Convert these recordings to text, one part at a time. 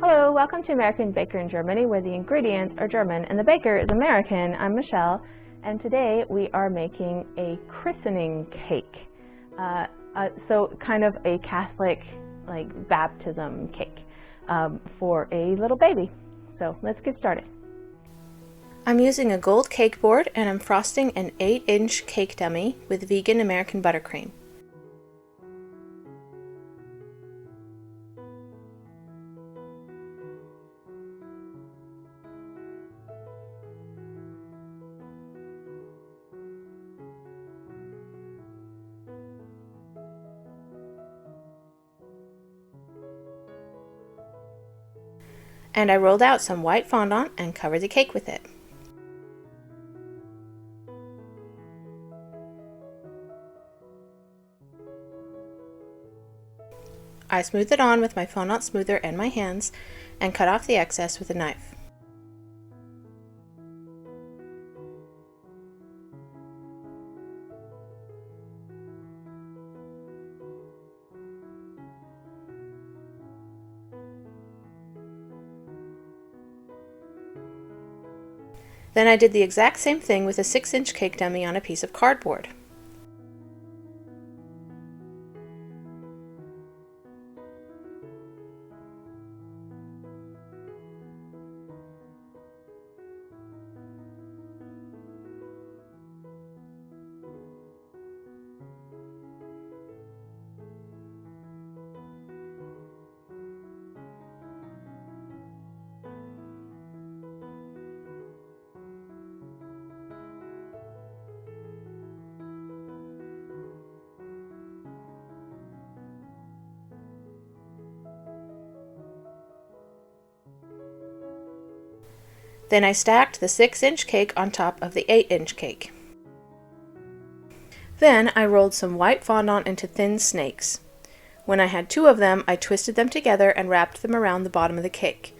Hello, welcome to American Baker in Germany, where the ingredients are German and the baker is American. I'm Michelle, and today we are making a christening cake. So kind of a Catholic, like, baptism cake for a little baby. So let's get started. I'm using a gold cake board and I'm frosting an 8-inch cake dummy with vegan American buttercream. And I rolled out some white fondant and covered the cake with it. I smoothed it on with my fondant smoother and my hands and cut off the excess with a knife. Then I did the exact same thing with a 6-inch cake dummy on a piece of cardboard. Then I stacked the 6-inch cake on top of the 8-inch cake. Then I rolled some white fondant into thin snakes. When I had 2 of them, I twisted them together and wrapped them around the bottom of the cake.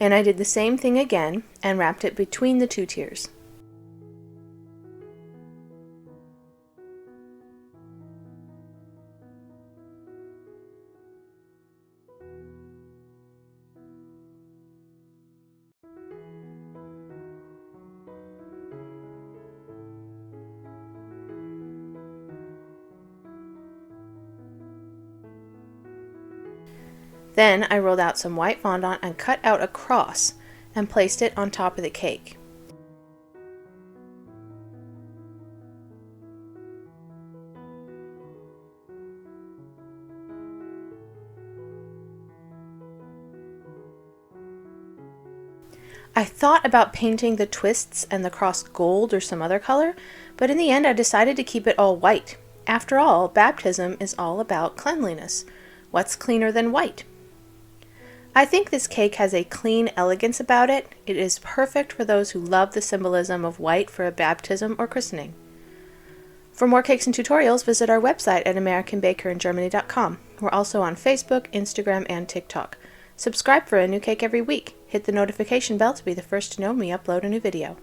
And I did the same thing again and wrapped it between the 2 tiers. Then I rolled out some white fondant and cut out a cross and placed it on top of the cake. I thought about painting the twists and the cross gold or some other color, but in the end I decided to keep it all white. After all, baptism is all about cleanliness. What's cleaner than white? I think this cake has a clean elegance about it. It is perfect for those who love the symbolism of white for a baptism or christening. For more cakes and tutorials, visit our website at AmericanBakerInGermany.com. We're also on Facebook, Instagram, and TikTok. Subscribe for a new cake every week. Hit the notification bell to be the first to know when we upload a new video.